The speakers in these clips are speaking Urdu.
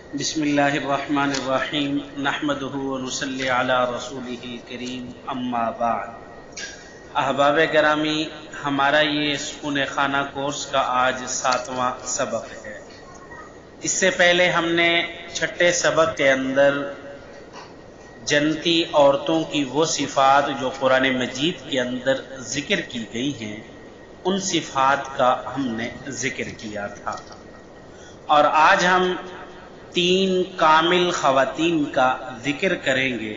بسم اللہ الرحمن الرحیم نحمدہ ونصلی علی رسولہ الکریم اما بعد۔ احباب گرامی، ہمارا یہ سکون خانہ کورس کا آج 7واں سبق ہے۔ اس سے پہلے ہم نے چھٹے سبق کے اندر جنتی عورتوں کی وہ صفات جو قرآن مجید کے اندر ذکر کی گئی ہیں، ان صفات کا ہم نے ذکر کیا تھا، اور آج ہم 3 کامل خواتین کا ذکر کریں گے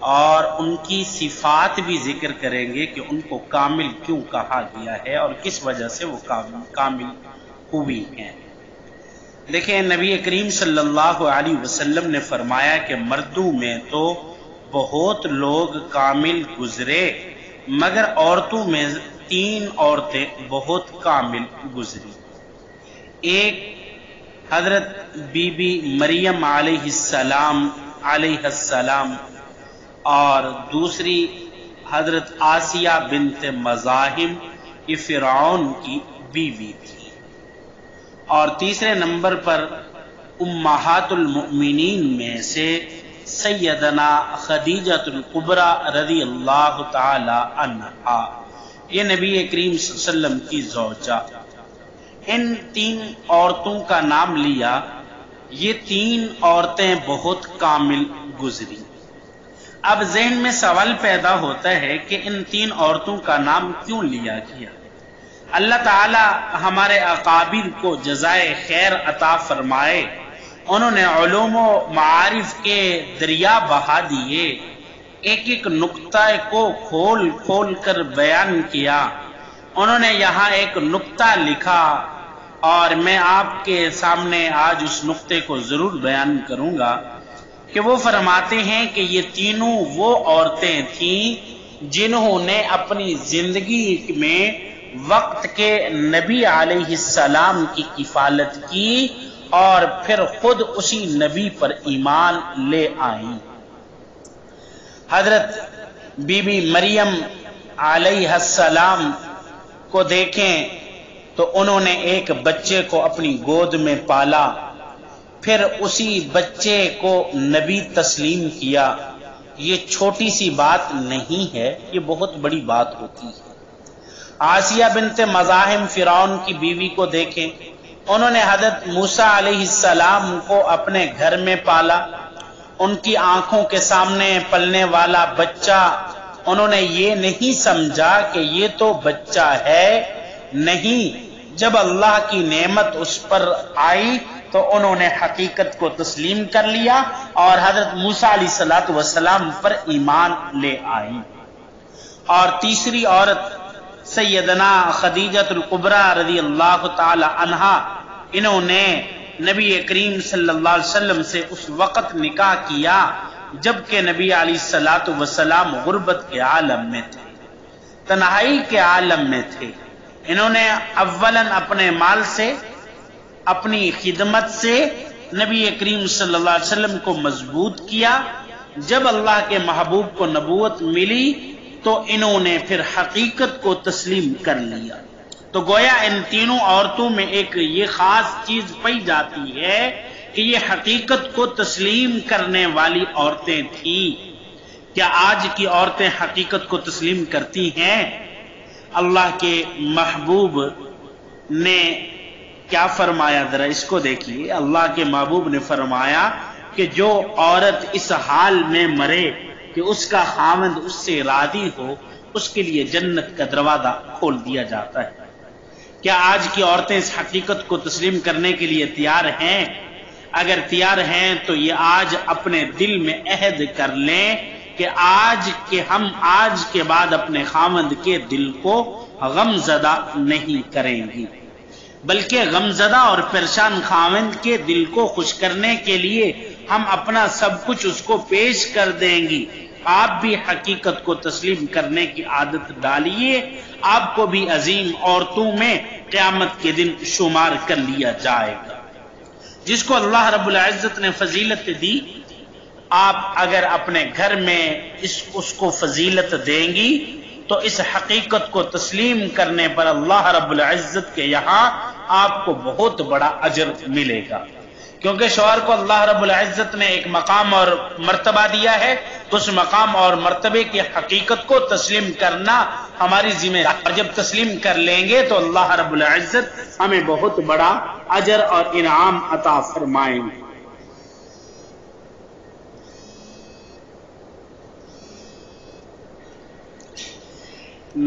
اور ان کی صفات بھی ذکر کریں گے کہ ان کو کامل کیوں کہا گیا ہے اور کس وجہ سے وہ کامل ہوئی ہیں۔ دیکھیں، نبی کریم صلی اللہ علیہ وسلم نے فرمایا کہ مردوں میں تو بہت لوگ کامل گزرے، مگر عورتوں میں 3 عورتیں بہت کامل گزری۔ ایک حضرت بی بی مریم علیہ السلام اور دوسری حضرت آسیہ بنت مزاحم، یہ فرعون کی بیوی تھی، اور تیسرے نمبر پر امہات المؤمنین میں سے سیدنا خدیجہ الکبریٰ رضی اللہ تعالی عنہا، یہ نبی کریم صلی اللہ علیہ وسلم کی زوجہ۔ ان 3 عورتوں کا نام لیا، یہ 3 عورتیں بہت کامل گزری۔ اب ذہن میں سوال پیدا ہوتا ہے کہ ان 3 عورتوں کا نام کیوں لیا گیا؟ اللہ تعالی ہمارے اکابر کو جزائے خیر عطا فرمائے، انہوں نے علوم و معارف کے دریا بہا دیے، ایک ایک نقطہ کو کھول کھول کر بیان کیا۔ انہوں نے یہاں ایک نقطہ لکھا اور میں آپ کے سامنے آج اس نقطے کو ضرور بیان کروں گا کہ وہ فرماتے ہیں کہ یہ تینوں وہ عورتیں تھیں جنہوں نے اپنی زندگی میں وقت کے نبی علیہ السلام کی کفالت کی اور پھر خود اسی نبی پر ایمان لے آئیں۔ حضرت بی بی مریم علیہ السلام کو دیکھیں تو انہوں نے ایک بچے کو اپنی گود میں پالا، پھر اسی بچے کو نبی تسلیم کیا۔ یہ چھوٹی سی بات نہیں ہے، یہ بہت بڑی بات ہوتی ہے۔ آسیہ بنت مزاحم فرعون کی بیوی کو دیکھیں، انہوں نے حضرت موسیٰ علیہ السلام کو اپنے گھر میں پالا، ان کی آنکھوں کے سامنے پلنے والا بچہ، انہوں نے یہ نہیں سمجھا کہ یہ تو بچہ ہے، نہیں، جب اللہ کی نعمت اس پر آئی تو انہوں نے حقیقت کو تسلیم کر لیا اور حضرت موسیٰ علیہ السلام پر ایمان لے آئی۔ اور تیسری عورت سیدنا خدیجہ الکبریٰ رضی اللہ تعالی عنہا، انہوں نے نبی کریم صلی اللہ علیہ وسلم سے اس وقت نکاح کیا جبکہ نبی علیہ السلام غربت کے عالم میں تھے، تنہائی کے عالم میں تھے۔ انہوں نے اولاً اپنے مال سے، اپنی خدمت سے نبی کریم صلی اللہ علیہ وسلم کو مضبوط کیا۔ جب اللہ کے محبوب کو نبوت ملی تو انہوں نے پھر حقیقت کو تسلیم کر لیا۔ تو گویا ان تینوں عورتوں میں ایک یہ خاص چیز پائی جاتی ہے کہ یہ حقیقت کو تسلیم کرنے والی عورتیں تھیں۔ کیا آج کی عورتیں حقیقت کو تسلیم کرتی ہیں؟ اللہ کے محبوب نے کیا فرمایا، ذرا اس کو دیکھیے۔ اللہ کے محبوب نے فرمایا کہ جو عورت اس حال میں مرے کہ اس کا خاوند اس سے راضی ہو، اس کے لیے جنت کا دروازہ کھول دیا جاتا ہے۔ کیا آج کی عورتیں اس حقیقت کو تسلیم کرنے کے لیے تیار ہیں؟ اگر تیار ہیں تو یہ آج اپنے دل میں عہد کر لیں کہ ہم آج کے بعد اپنے خاوند کے دل کو غم زدہ نہیں کریں گی، بلکہ غم زدہ اور پریشان خاوند کے دل کو خوش کرنے کے لیے ہم اپنا سب کچھ اس کو پیش کر دیں گی۔ آپ بھی حقیقت کو تسلیم کرنے کی عادت ڈالیے، آپ کو بھی عظیم عورتوں میں قیامت کے دن شمار کر لیا جائے گا۔ جس کو اللہ رب العزت نے فضیلت دی، آپ اگر اپنے گھر میں اس کو فضیلت دیں گی تو اس حقیقت کو تسلیم کرنے پر اللہ رب العزت کے یہاں آپ کو بہت بڑا اجر ملے گا۔ کیونکہ شوہر کو اللہ رب العزت نے ایک مقام اور مرتبہ دیا ہے، تو اس مقام اور مرتبے کی حقیقت کو تسلیم کرنا ہماری ذمہ داری، اور جب تسلیم کر لیں گے تو اللہ رب العزت ہمیں بہت بڑا اجر اور انعام عطا فرمائیں گے۔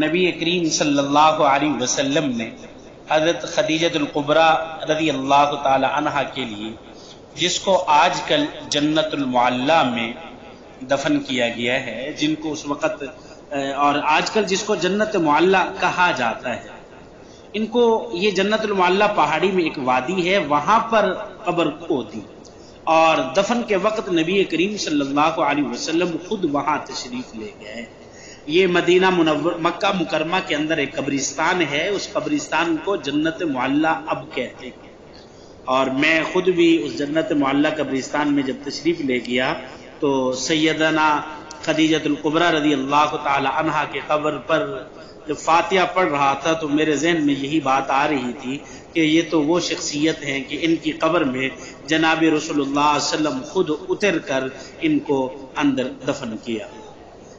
نبی کریم صلی اللہ علیہ وسلم نے حضرت خدیجہ الکبریٰ رضی اللہ تعالی عنہا کے لیے، جس کو آج کل جنت المعلیٰ میں دفن کیا گیا ہے، جن کو اس وقت اور آج کل جس کو جنت معلیٰ کہا جاتا ہے، ان کو یہ جنت المعلیٰ پہاڑی میں ایک وادی ہے، وہاں پر قبر کھودی اور دفن کے وقت نبی کریم صلی اللہ علیہ وسلم خود وہاں تشریف لے گئے۔ یہ مدینہ مکہ مکرمہ کے اندر ایک قبرستان ہے، اس قبرستان کو جنت معلیٰ اب کہتے ہیں، اور میں خود بھی اس جنت معلیٰ قبرستان میں جب تشریف لے گیا تو سیدنا خدیجہ الکبریٰ رضی اللہ تعالی عنہا کے قبر پر جب فاتحہ پڑھ رہا تھا تو میرے ذہن میں یہی بات آ رہی تھی کہ یہ تو وہ شخصیت ہیں کہ ان کی قبر میں جناب رسول اللہ صلی اللہ علیہ وسلم خود اتر کر ان کو اندر دفن کیا۔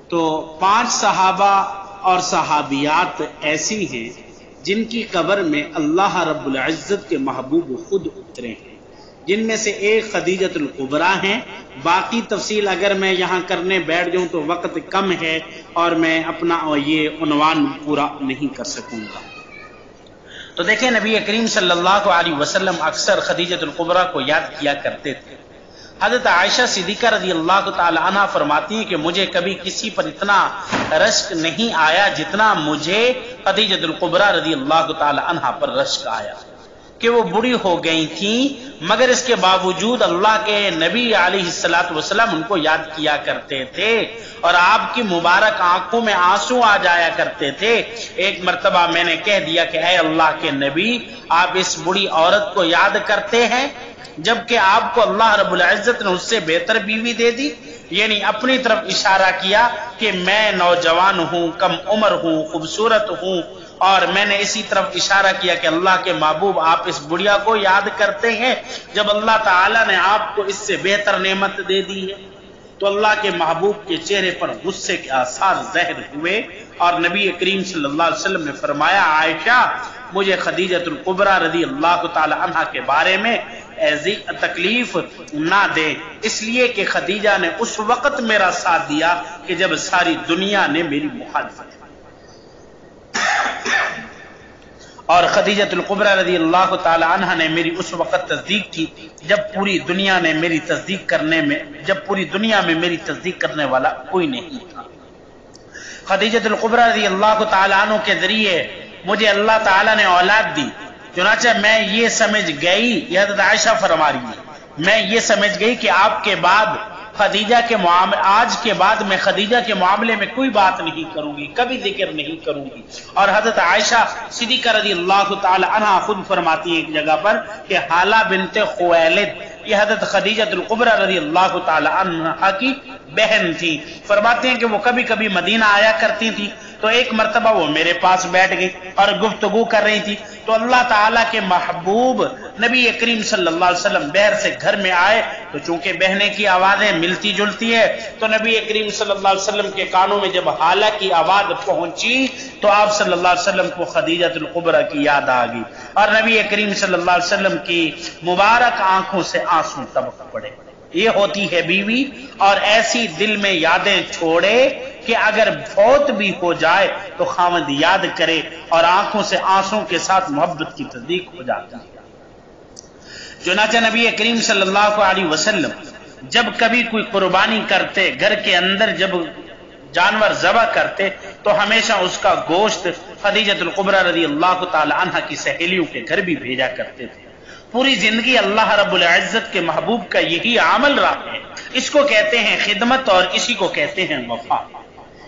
تو 5 صحابہ اور صحابیات ایسی ہیں جن کی قبر میں اللہ رب العزت کے محبوب خود اترے ہیں، جن میں سے ایک خدیجہ الکبریٰ ہیں۔ باقی تفصیل اگر میں یہاں کرنے بیٹھ جاؤں تو وقت کم ہے اور میں اپنا یہ عنوان پورا نہیں کر سکوں گا۔ تو دیکھیں نبی کریم صلی اللہ علیہ وسلم اکثر خدیجہ الکبریٰ کو یاد کیا کرتے تھے۔ حضرت عائشہ صدیقہ رضی اللہ تعالی عنہا فرماتی ہیں کہ مجھے کبھی کسی پر اتنا رشک نہیں آیا جتنا مجھے خدیجہ الکبریٰ رضی اللہ تعالی عنہا پر رشک آیا، کہ وہ بوڑھی ہو گئی تھیں مگر اس کے باوجود اللہ کے نبی علیہ الصلوۃ والسلام ان کو یاد کیا کرتے تھے اور آپ کی مبارک آنکھوں میں آنسو آ جایا کرتے تھے۔ ایک مرتبہ میں نے کہہ دیا کہ اے اللہ کے نبی، آپ اس بوڑھی عورت کو یاد کرتے ہیں جبکہ آپ کو اللہ رب العزت نے اس سے بہتر بیوی دے دی؟ یعنی اپنی طرف اشارہ کیا کہ میں نوجوان ہوں، کم عمر ہوں، خوبصورت ہوں، اور میں نے اسی طرف اشارہ کیا کہ اللہ کے محبوب آپ اس بڑھیا کو یاد کرتے ہیں جب اللہ تعالیٰ نے آپ کو اس سے بہتر نعمت دے دی ہے۔ تو اللہ کے محبوب کے چہرے پر غصے کے آثار ظاہر ہوئے اور نبی کریم صلی اللہ علیہ وسلم نے فرمایا، عائشہ مجھے خدیجہ الکبریٰ رضی اللہ تعالی عنہا کے بارے میں ایسی تکلیف نہ دے، اس لیے کہ خدیجہ نے اس وقت میرا ساتھ دیا کہ جب ساری دنیا نے میری مخالفت کی، اور خدیجہ الکبریٰ رضی اللہ تعالی عنہا نے میری اس وقت تصدیق کی جب پوری دنیا میں میری تصدیق کرنے والا کوئی نہیں تھا۔ خدیجہ الکبریٰ رضی اللہ تعالی عنہ کے ذریعے مجھے اللہ تعالی نے اولاد دی، چنانچہ میں یہ سمجھ گئی، یہ حضرت عائشہ فرما رہی ہے، میں یہ سمجھ گئی کہ آپ کے بعد خدیجہ کے معاملے، آج کے بعد میں خدیجہ کے معاملے میں کوئی بات نہیں کروں گی، کبھی ذکر نہیں کروں گی۔ اور حضرت عائشہ صدیقہ رضی اللہ تعالی عنہا خود فرماتی ہیں ایک جگہ پر کہ حالہ بنت خویلد، یہ حضرت خدیجہ الکبریٰ رضی اللہ تعالی عنہا کی بہن تھی، فرماتے ہیں کہ وہ کبھی کبھی مدینہ آیا کرتی تھی، تو ایک مرتبہ وہ میرے پاس بیٹھ گئی اور گفتگو کر رہی تھی، تو اللہ تعالیٰ کے محبوب نبی کریم صلی اللہ علیہ وسلم باہر سے گھر میں آئے، تو چونکہ بہنے کی آوازیں ملتی جلتی ہے تو نبی کریم صلی اللہ علیہ وسلم کے کانوں میں جب حالہ کی آواز پہنچی تو آپ صلی اللہ علیہ وسلم کو خدیجہ الکبریٰ کی یاد آ گئی اور نبی کریم صلی اللہ علیہ وسلم کی مبارک آنکھوں سے آنسو ٹپک پڑے۔ یہ ہوتی ہے بیوی، اور ایسی دل میں یادیں چھوڑے کہ اگر فوت بھی ہو جائے تو خاوند یاد کرے اور آنکھوں سے آنسوں کے ساتھ محبت کی تصدیق ہو جاتی ہے۔ چنانچہ نبی کریم صلی اللہ علیہ وسلم جب کبھی کوئی قربانی کرتے، گھر کے اندر جب جانور ذبح کرتے تو ہمیشہ اس کا گوشت خدیجہ الکبریٰ رضی اللہ تعالی عنہا کی سہیلیوں کے گھر بھی بھیجا کرتے تھے۔ پوری زندگی اللہ رب العزت کے محبوب کا یہی عمل رہا ہے، اس کو کہتے ہیں خدمت اور اسی کو کہتے ہیں وفا۔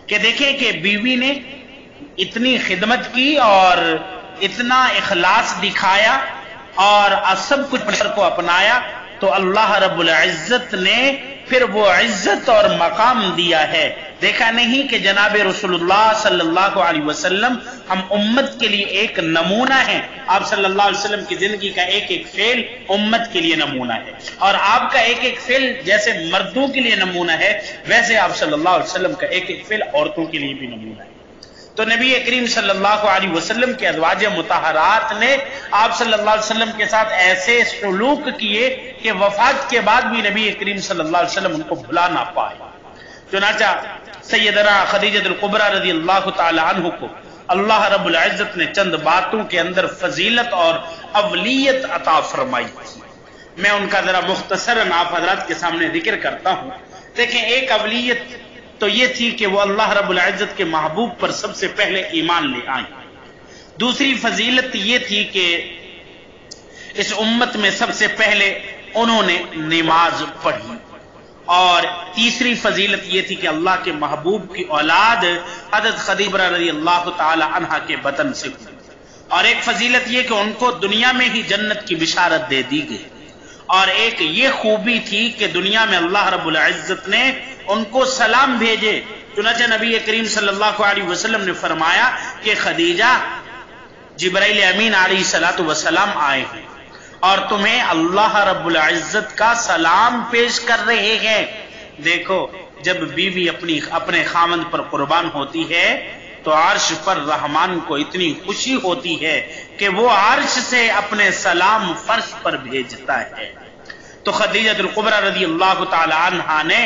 کہ دیکھیں کہ بیوی نے اتنی خدمت کی اور اتنا اخلاص دکھایا اور سب کچھ کو اپنایا تو اللہ رب العزت نے پھر وہ عزت اور مقام دیا ہے۔ دیکھا نہیں کہ جناب رسول اللہ صلی اللہ علیہ وسلم ہم امت کے لیے ایک نمونہ ہیں. آپ صلی اللہ علیہ وسلم کی زندگی کا ایک ایک فعل امت کے لیے نمونہ ہے، اور آپ کا ایک ایک فعل جیسے مردوں کے لیے نمونہ ہے، ویسے آپ صلی اللہ علیہ وسلم کا ایک ایک فعل عورتوں کے لیے بھی نمونہ ہے. تو نبی کریم صلی اللہ علیہ وسلم کے ازواج مطہرات نے آپ صلی اللہ علیہ وسلم کے ساتھ ایسے سلوک کیے کہ وفات کے بعد بھی نبی کریم صلی اللہ علیہ وسلم ان کو بھلا نہ پائے. چنانچہ سیدنا خدیجہ الکبریٰ رضی اللہ تعالی عنہ کو اللہ رب العزت نے چند باتوں کے اندر فضیلت اور اولیت عطا فرمائی. میں ان کا ذرا مختصراً آپ حضرات کے سامنے ذکر کرتا ہوں. دیکھیں، ایک اولیت تو یہ تھی کہ وہ اللہ رب العزت کے محبوب پر سب سے پہلے ایمان لے آئیں. دوسری فضیلت یہ تھی کہ اس امت میں سب سے پہلے انہوں نے نماز پڑھی. اور تیسری فضیلت یہ تھی کہ اللہ کے محبوب کی اولاد حضرت خدیجہ رضی اللہ تعالی عنہا کے بطن سے ہوئی. اور ایک فضیلت یہ کہ ان کو دنیا میں ہی جنت کی بشارت دے دی گئی. اور ایک یہ خوبی تھی کہ دنیا میں اللہ رب العزت نے ان کو سلام بھیجے. چنانچہ نبی کریم صلی اللہ علیہ وسلم نے فرمایا کہ خدیجہ، جبرائیل امین علیہ الصلوۃ والسلام آئے ہیں اور تمہیں اللہ رب العزت کا سلام پیش کر رہے ہیں. دیکھو، جب بیوی اپنے خاوند پر قربان ہوتی ہے تو عرش پر رحمان کو اتنی خوشی ہوتی ہے کہ وہ عرش سے اپنے سلام فرش پر بھیجتا ہے. تو خدیجہ الکبریٰ رضی اللہ تعالی عنہا نے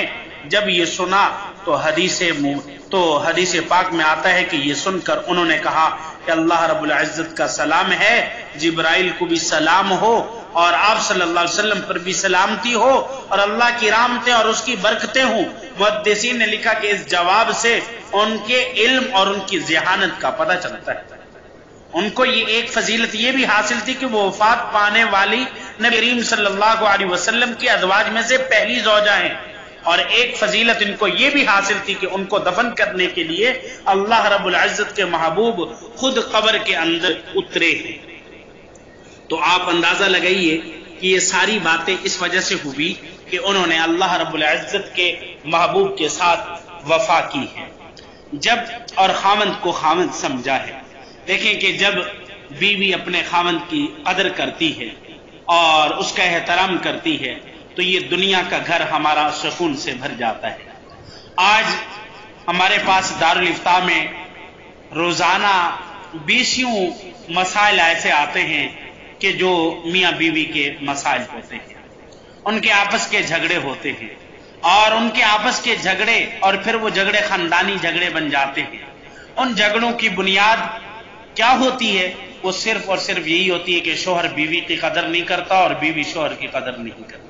جب یہ سنا تو حدیث پاک میں آتا ہے کہ یہ سن کر انہوں نے کہا کہ اللہ رب العزت کا سلام ہے، جبرائیل کو بھی سلام ہو، اور آپ صلی اللہ علیہ وسلم پر بھی سلامتی ہو، اور اللہ کی رحمتیں اور اس کی برکتیں ہوں. محدثین نے لکھا کہ اس جواب سے ان کے علم اور ان کی ذہانت کا پتہ چلتا ہے. ان کو یہ ایک فضیلت یہ بھی حاصل تھی کہ وہ وفات پانے والی نبی کریم صلی اللہ علیہ وسلم کے ازواج میں سے پہلی زوجہ ہیں. اور ایک فضیلت ان کو یہ بھی حاصل تھی کہ ان کو دفن کرنے کے لیے اللہ رب العزت کے محبوب خود قبر کے اندر اترے ہیں. تو آپ اندازہ لگائیے کہ یہ ساری باتیں اس وجہ سے ہوئی کہ انہوں نے اللہ رب العزت کے محبوب کے ساتھ وفا کی ہے. جب اور خاوند کو خاوند سمجھا ہے. دیکھیں کہ جب بیوی اپنے خاوند کی قدر کرتی ہے اور اس کا احترام کرتی ہے تو یہ دنیا کا گھر ہمارا سکون سے بھر جاتا ہے. آج ہمارے پاس دارالفتاء میں روزانہ بیسیوں مسائل ایسے آتے ہیں کہ جو میاں بیوی کے مسائل ہوتے ہیں، ان کے آپس کے جھگڑے ہوتے ہیں، اور ان کے آپس کے جھگڑے اور پھر وہ جھگڑے خاندانی جھگڑے بن جاتے ہیں. ان جھگڑوں کی بنیاد کیا ہوتی ہے؟ وہ صرف اور صرف یہی ہوتی ہے کہ شوہر بیوی کی قدر نہیں کرتا اور بیوی شوہر کی قدر نہیں کرتی.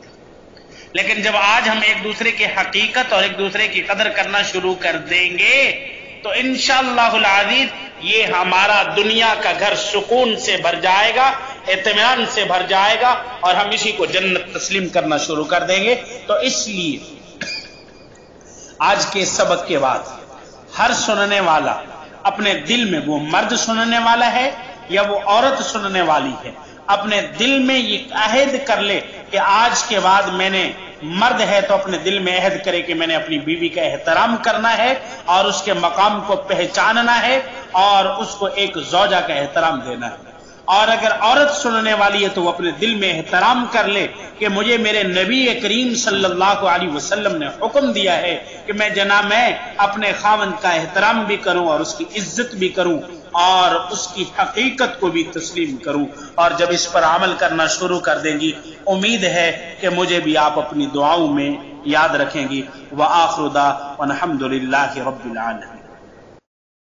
لیکن جب آج ہم ایک دوسرے کی حقیقت اور ایک دوسرے کی قدر کرنا شروع کر دیں گے تو انشاءاللہ العزیز یہ ہمارا دنیا کا گھر سکون سے بھر جائے گا، اطمینان سے بھر جائے گا، اور ہم اسی کو جنت تسلیم کرنا شروع کر دیں گے. تو اس لیے آج کے سبق کے بعد ہر سننے والا اپنے دل میں، وہ مرد سننے والا ہے یا وہ عورت سننے والی ہے، اپنے دل میں یہ عہد کر لے کہ آج کے بعد میں نے، مرد ہے تو اپنے دل میں عہد کرے کہ میں نے اپنی بیوی کا احترام کرنا ہے اور اس کے مقام کو پہچاننا ہے اور اس کو ایک زوجہ کا احترام دینا ہے. اور اگر عورت سننے والی ہے تو وہ اپنے دل میں احترام کر لے کہ مجھے میرے نبی کریم صلی اللہ علیہ وسلم نے حکم دیا ہے کہ میں اپنے خاوند کا احترام بھی کروں اور اس کی عزت بھی کروں اور اس کی حقیقت کو بھی تسلیم کروں. اور جب اس پر عمل کرنا شروع کر دیں گی، امید ہے کہ مجھے بھی آپ اپنی دعاؤں میں یاد رکھیں گی. وآخر دعوانا الحمد للہ رب العالمین.